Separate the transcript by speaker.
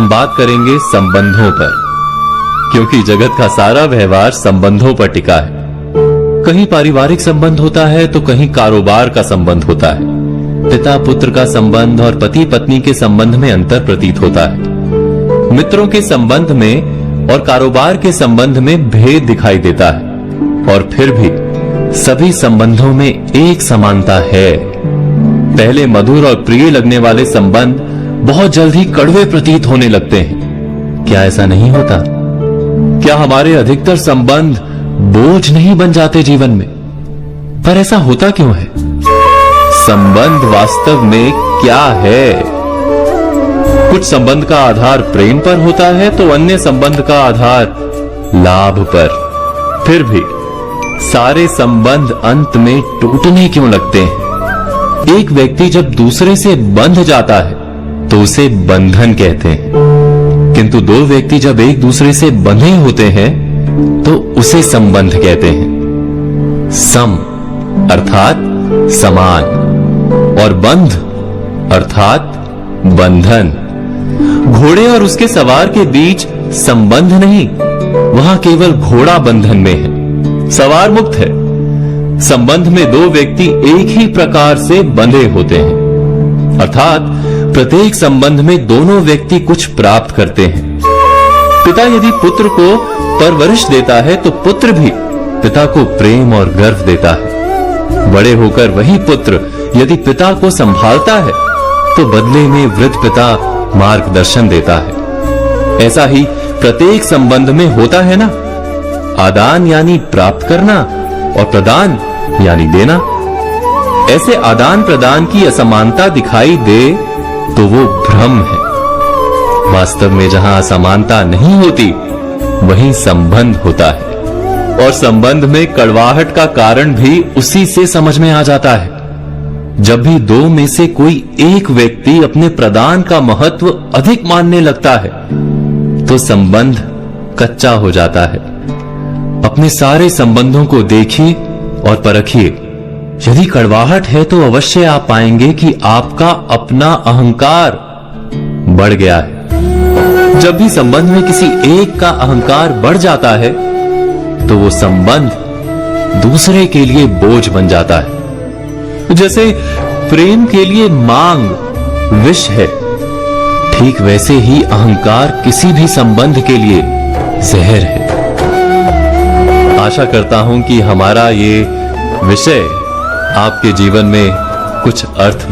Speaker 1: हम बात करेंगे संबंधों पर, क्योंकि जगत का सारा व्यवहार संबंधों पर टिका है। कहीं पारिवारिक संबंध होता है तो कहीं कारोबार का संबंध होता है। पिता पुत्र का संबंध और पति पत्नी के संबंध में अंतर प्रतीत होता है। मित्रों के संबंध में और कारोबार के संबंध में भेद दिखाई देता है, और फिर भी सभी संबंधों में एक समानता है। पहले मधुर और प्रिय लगने वाले संबंध बहुत जल्द ही कड़वे प्रतीत होने लगते हैं। क्या ऐसा नहीं होता? क्या हमारे अधिकतर संबंध बोझ नहीं बन जाते जीवन में? पर ऐसा होता क्यों है? संबंध वास्तव में क्या है? कुछ संबंध का आधार प्रेम पर होता है तो अन्य संबंध का आधार लाभ पर। फिर भी सारे संबंध अंत में टूटने क्यों लगते हैं? एक व्यक्ति जब दूसरे से बंध जाता है तो उसे बंधन कहते हैं, किंतु दो व्यक्ति जब एक दूसरे से बंधे होते हैं तो उसे संबंध कहते हैं। सम अर्थात समान और बंध अर्थात बंधन। घोड़े और उसके सवार के बीच संबंध नहीं, वहां केवल घोड़ा बंधन में है, सवार मुक्त है। संबंध में दो व्यक्ति एक ही प्रकार से बंधे होते हैं, अर्थात प्रत्येक संबंध में दोनों व्यक्ति कुछ प्राप्त करते हैं। पिता यदि पुत्र को परवरिश देता है तो पुत्र भी पिता को प्रेम और गर्व देता है। बड़े होकर वही पुत्र यदि पिता को संभालता है तो बदले में वृद्ध पिता मार्गदर्शन देता है। ऐसा ही प्रत्येक संबंध में होता है ना। आदान यानी प्राप्त करना और प्रदान यानी देना। ऐसे आदान प्रदान की असमानता दिखाई दे तो वो भ्रम है। वास्तव में जहां असमानता नहीं होती वहीं संबंध होता है, और संबंध में कड़वाहट का कारण भी उसी से समझ में आ जाता है। जब भी दो में से कोई एक व्यक्ति अपने प्रदान का महत्व अधिक मानने लगता है तो संबंध कच्चा हो जाता है। अपने सारे संबंधों को देखिए और परखिए। यदि कड़वाहट है तो अवश्य आप पाएंगे कि आपका अपना अहंकार बढ़ गया है। जब भी संबंध में किसी एक का अहंकार बढ़ जाता है तो वो संबंध दूसरे के लिए बोझ बन जाता है। जैसे प्रेम के लिए मांग विष है, ठीक वैसे ही अहंकार किसी भी संबंध के लिए जहर है। आशा करता हूं कि हमारा ये विषय आपके जीवन में कुछ अर्थ